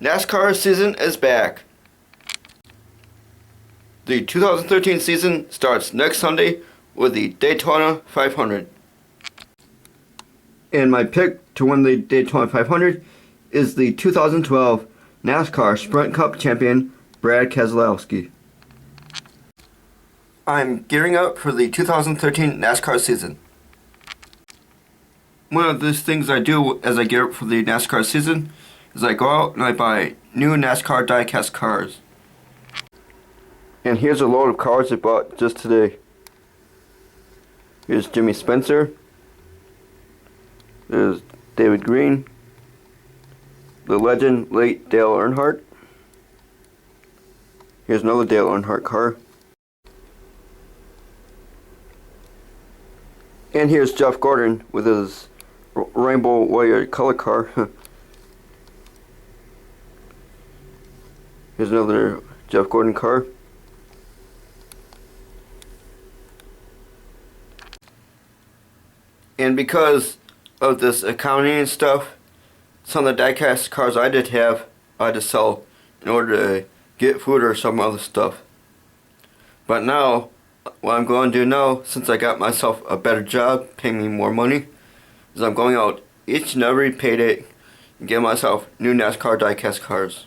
NASCAR season is back. The 2013 season starts next Sunday with the Daytona 500. And my pick to win the Daytona 500 is the 2012 NASCAR Sprint Cup champion, Brad Keselowski. I'm gearing up for the 2013 NASCAR season. One of these things I do as I gear up for the NASCAR season is I go out and I buy new NASCAR diecast cars. And here's a load of cars I bought just today. Here's Jimmy Spencer. There's David Green. The legend, late Dale Earnhardt. Here's another Dale Earnhardt car. And here's Jeff Gordon with his rainbow white color car. Here's another Jeff Gordon car. And because of this accounting and stuff, some of the diecast cars I did have, I had to sell in order to get food or some other stuff. But now, what I'm going to do now, since I got myself a better job, paying me more money, is I'm going out each and every payday and get myself new NASCAR diecast cars.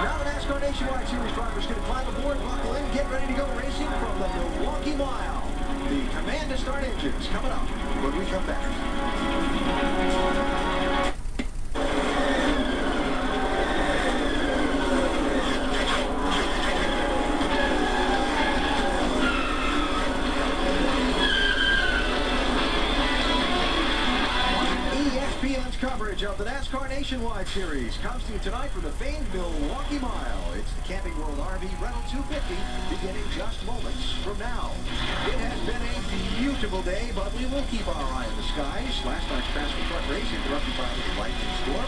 Now the NASCAR Nationwide Series drivers going to climb aboard, buckle in, get ready to go racing from the Milwaukee Mile. The command to start engines coming up when we come back. ESPN's coverage of the NASCAR Nationwide Series comes to you tonight from the famed Milwaukee Mile. It's the Camping World RV Rental 250 beginning just moments from now. It has been a beautiful day, but we will keep our eye on the skies. Last night's Craftsman truck race interrupted by a lightning storm.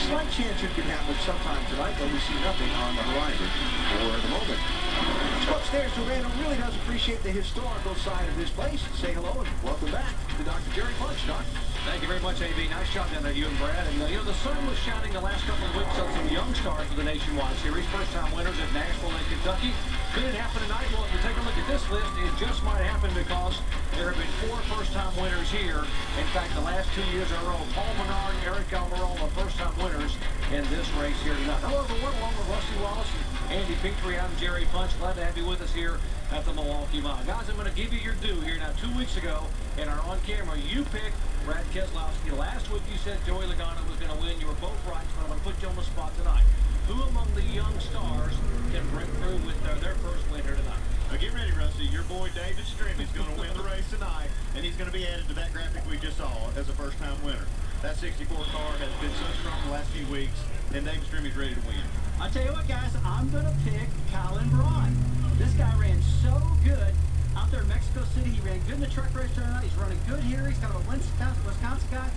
Slight chance it could happen sometime tonight, though we see nothing on the horizon for the moment. Let's go upstairs to a man who really does appreciate the historical side of this place. Say hello and welcome back to Dr. Jerry Punch. Doc. Thank you very much, AB. Nice job down there, you and Brad. And, the sun was shining the last couple of weeks on some young stars for the Nationwide Series. First-time winners at Nashville and Kentucky. Could it happen tonight? Well, if you take a look at this list, it just might happen because there have been 4 first-time winners here. In fact, the last 2 years in a row, Paul Menard and Eric Almirola, first-time winners in this race here tonight. However, we're along with Rusty Wallace and Andy Petrie. I'm Jerry Punch. Glad to have you with us here at the Milwaukee Mile. Guys, I'm going to give you your due here. Now, 2 weeks ago, in our on-camera, you picked Brad Keselowski. Last week you said Joey Logano was going to win. You were both right, but I'm going to put you on the spot tonight. Who among the young stars can break through with their first win here tonight? Now get ready, Rusty. Your boy David Strimmy is going to win the race tonight, and he's going to be added to that graphic we just saw as a first-time winner. That 64 car has been so strong the last few weeks, and David Strimmy's ready to win. I tell you what, guys, I'm going to pick Colin Braun. This guy ran so good out there in Mexico City. He ran good in the truck race tonight. He's running good here. He's kind of a Wisconsin guy.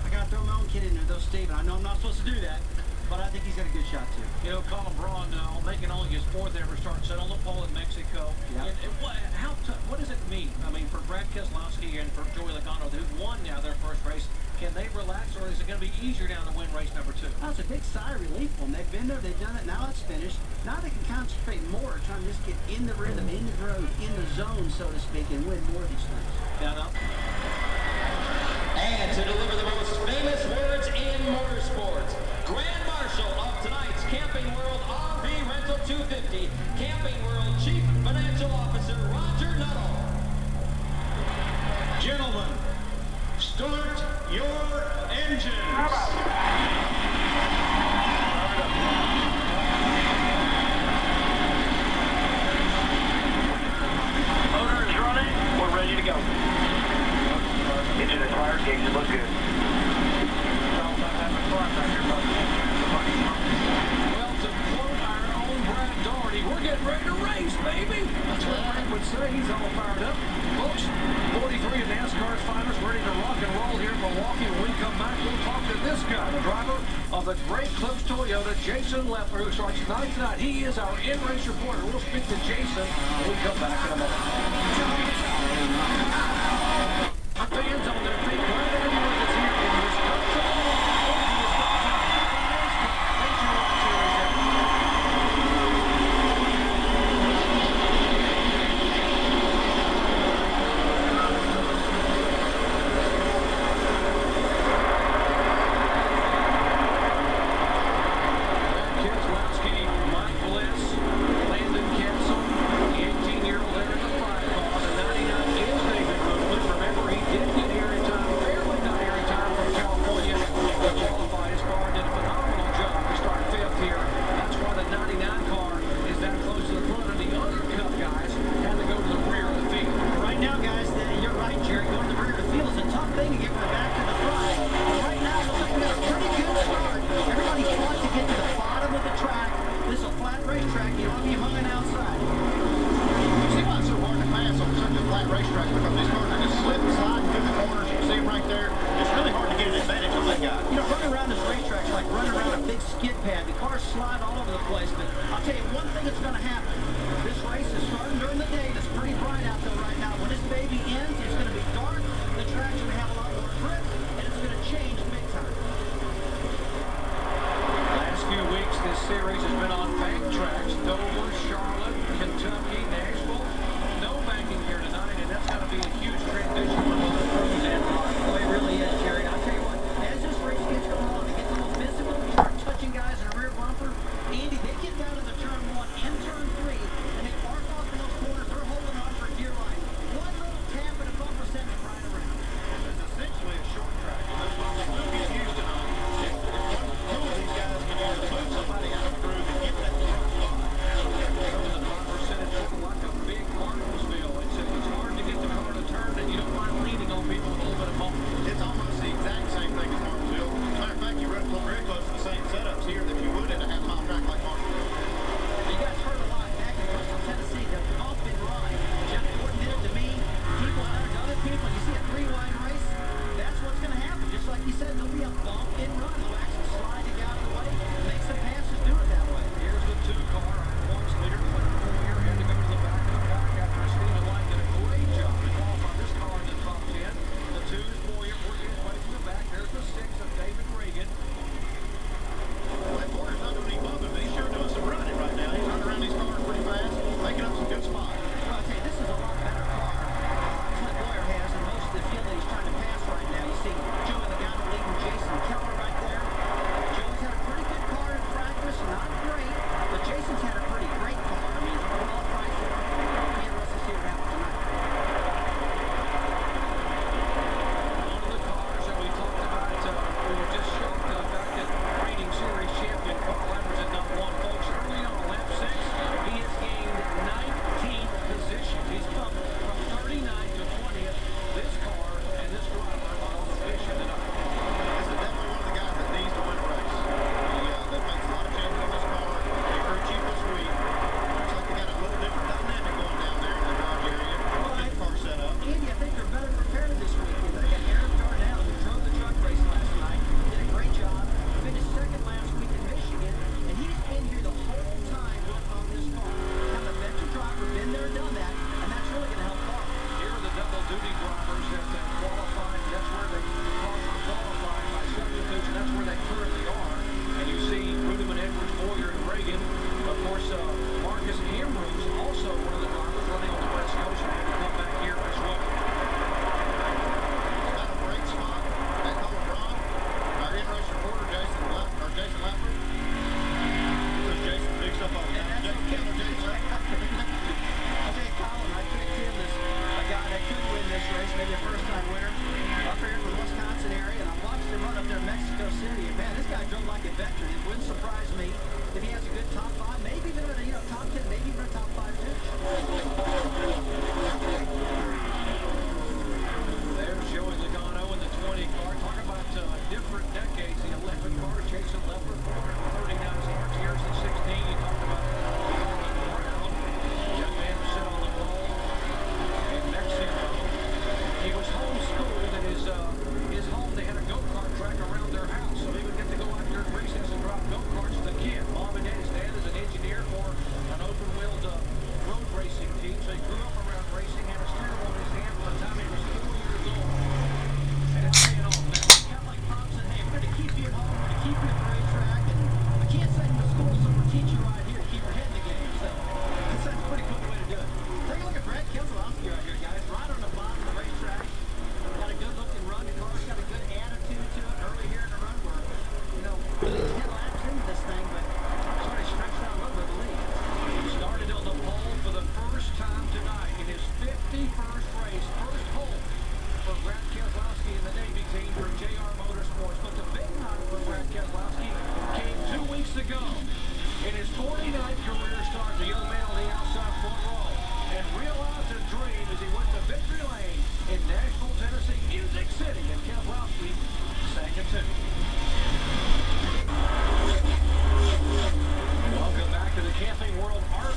I got to throw my own kid in there, though, Steve. I know I'm not supposed to do that, but I think he's got a good shot, too. You know, Colin Braun making only his 4th ever start, set on the pole in Mexico. Yeah. And what does it mean? I mean, for Brad Keselowski and for Joey Logano, who've won now their first race, can they relax, or is it going to be easier down to win race number 2? That's a big sigh of relief for them. They've been there, they've done it, now it's finished. Now they can concentrate more, trying to just get in the rhythm, in the groove, in the zone, so to speak, and win more of these things. Yeah, no. And to deliver the most famous words in motorsports, Grand Marshal of tonight's Camping World RV Rental 250, Camping World Chief Financial Officer Roger Nuttall. Gentlemen, start your engines. Motor is running. We're ready to go. Engine is fired. Gauges look good. Well, to quote our own Brad Daugherty, we're getting ready to race, baby. That's what Frank would say. He's all fired up. Folks, 43 of NASCAR's finalists ready to rock and roll here in Milwaukee. When we come back, we'll talk to this guy, the driver of of the Great Clips Toyota, Jason Leffler, who starts 9th tonight. He is our in-race reporter. We'll speak to Jason when we come back in a moment. Fans on their feet, right everyone that's here in Wisconsin. Nationwide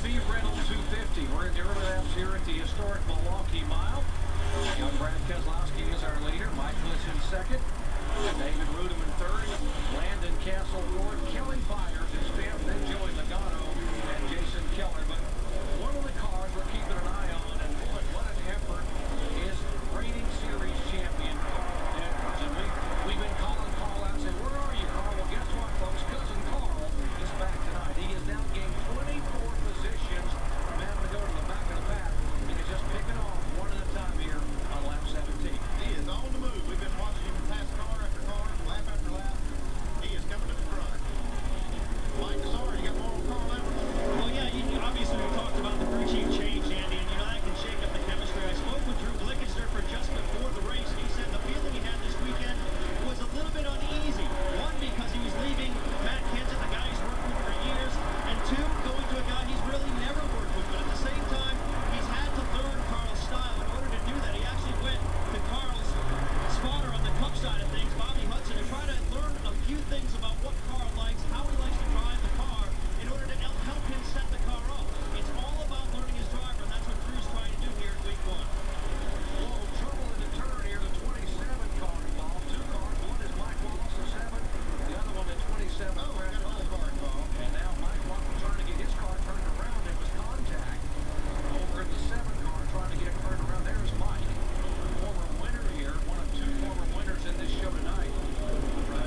RV Rental 250. We're in the early laps here at the historic Milwaukee Mile. Young Brad Keselowski is our leader. Mike Bliss in second. David Rudem in third. Landon Castle fourth. Kelly Byers in fifth. Then Joey Logano and Jason Keller. But one of the cars we're keeping an eye on, and boy, what an effort, is reigning series champion Carl Edwards. And we've been calling Carl out and saying, where are you, Carl? Well, guess what, folks? Cousin Carl is back tonight. He has now gained 24 positions from having to go to the back of the pack, and he's just picking off one at a time here on lap 17. He is on the move. We've been watching him pass car after car, lap after lap. He is coming to the front. Mike, sorry, you got more on Carl Edwards? Well, yeah, obviously we talked about the crew chief change, Andy, and that can shake up the chemistry. I spoke with Drew Blickenster for just before the race, and he said the feeling he had this weekend was a little bit uneasy. One, because he was leaving Matt Kenseth, a guy he's worked with for years, and two, going to a guy he's really never worked with. But at the same time, he's had to learn Carl's style. In order to do that, he actually went to Carl's spotter on the Cup side of things, Bobby Hudson, to try to learn a few things about what Carl likes, how he likes to drive the car, in order to help him set the car up. It's all about learning his driver, and that's what Drew's trying to do here in week one. Whoa, trouble in the turn here. The 27 car involved. Two cars. One is Mike Wallace, the 7. The other one, the 27. Oh, we got another car involved. And now Mike Wallace trying to get his car turned around. It was contact over in the 7 car trying to get it turned around. There's Mike, former winner here. One of 2 former winners in this show tonight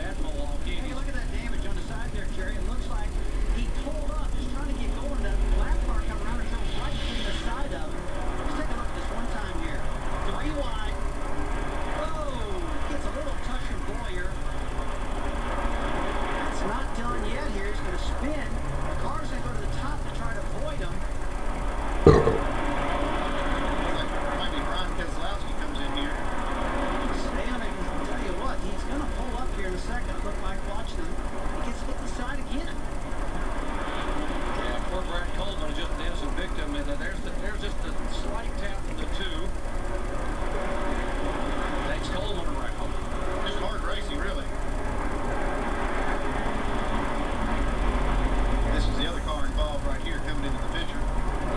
at Milwaukee. Hey, look at that damage on the side there, Jerry. It looks like he pulled up, just trying to get going. That lap car coming around and drove right between the side of him. Let's take a look at this one time here. 3 wide. Oh, gets a little touch from Boyer. That's not done yet here. He's going to spin. The car's going to go to the top to try to avoid him. Maybe Brian Keselowski comes in here. Stay on it. I'll tell you what, he's going to pull up here in a second. It looked like watching him. He gets hit the side again. Yeah, poor Brad Coleman is just an innocent victim, and there's just a slight tap from the 2. Takes Coleman around. Just hard racing, really. This is the other car involved right here coming into the picture.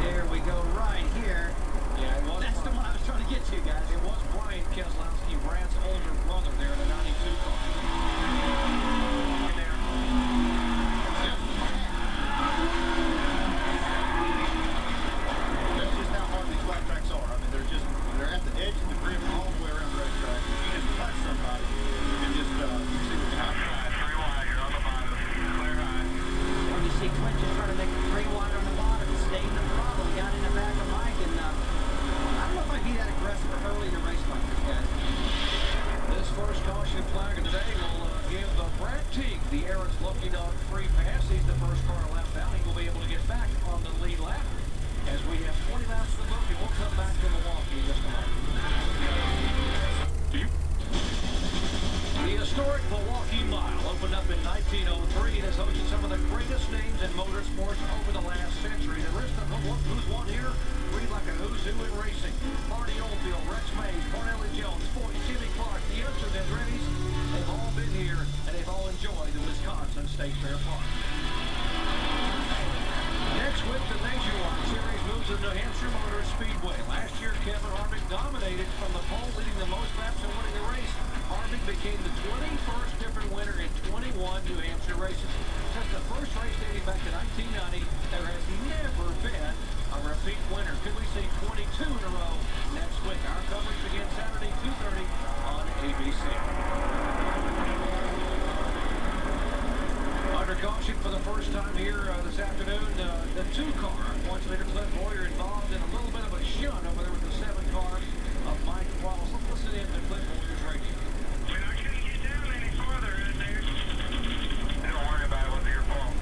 There we go, right here. Yeah, it was. That's the one I was trying to get to, guys. It was Brian Keselowski, Brad's older brother there in the 92 car. In there. That's just how hard these flat tracks are. I mean, they're at the edge of the grip all the way around the racetrack. If you can touch somebody, you can just see what's happening. When you see Clint just trying to make a 3 wide on the bottom, stay in the throttle, got in the back of Mike, and I don't know if I'd be that aggressive early in the race like this, guys. This first caution flag of the day will give Brad Teague the Aaron's Lucky Dog free pass. He's the first car lap down. He will be able to get back on the lead lap as we have 20 laps to the book, and we'll come back to Milwaukee in just a moment. The historic Milwaukee Mile opened up in 1903 and has hosted some of the greatest names in motorsports over the last century. The list of who's won here read like a who's who in racing. Marty Oldfield, Rex Mays, Cornelli Jones, Foyt, Jimmy Clark, the Edson Andretti's. They've all been here, and they've all enjoyed the Wisconsin State Fair Park. Next week, the Nationwide Series moves to New Hampshire Motor Speedway. Last year, Kevin Harvick dominated from the pole, leading the most laps and winning the race. Harvick became the 21st different winner in 21 New Hampshire races. Since the first race dating back to 1990, there has never been a repeat winner. Could we see 22 in a row next week? Our coverage begins Saturday, 2:30 on ABC. Under caution for the first time here this afternoon, the 2 car. Points leader Clint Boyer involved in a little bit of a shunt over there with the 7 car of Mike Wallace. Let's listen in to Clint Boyer's radio. We're not going to get down any farther, is there? Don't worry about it. It wasn't your fault.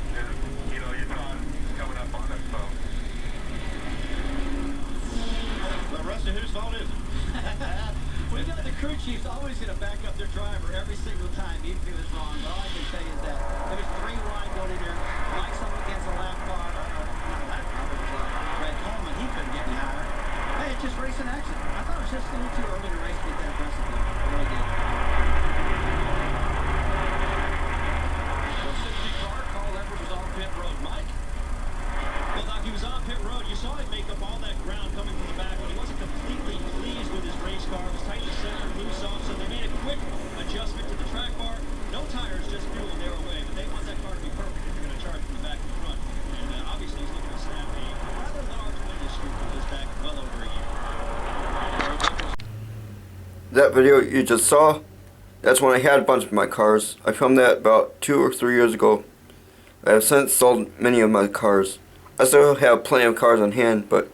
You know, your time's coming up on us, so. Well, Rusty, whose fault is it? Well, you know, the crew chief's always going to back up their driver every single time, even if it was wrong. But all I can tell you is that it was 3 wide going in there. Mike's up against a lap car. Not lap car, but Brad Coleman. He couldn't get any higher. Hey, it's just racing action. I thought it was just a little too early to race to get that aggressive. I really did. The 60 car, Carl Edwards was on pit road. Mike? Well, Doc, he was on pit that video you just saw, that's when I had a bunch of my cars. I filmed that about 2 or 3 years ago. I have since sold many of my cars. I still have plenty of cars on hand, but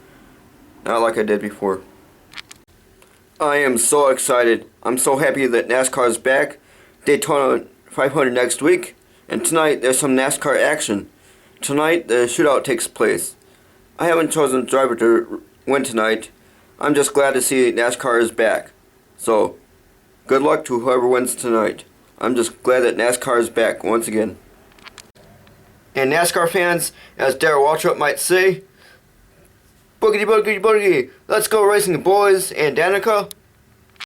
not like I did before. I am so excited. I'm so happy that NASCAR is back. Daytona 500 next week, and tonight there's some NASCAR action. Tonight the shootout takes place. I haven't chosen a driver to win tonight. I'm just glad to see NASCAR is back. So, good luck to whoever wins tonight. I'm just glad that NASCAR is back once again. And NASCAR fans, as Darrell Waltrip might say, boogity boogity boogity, let's go racing boys and Danica.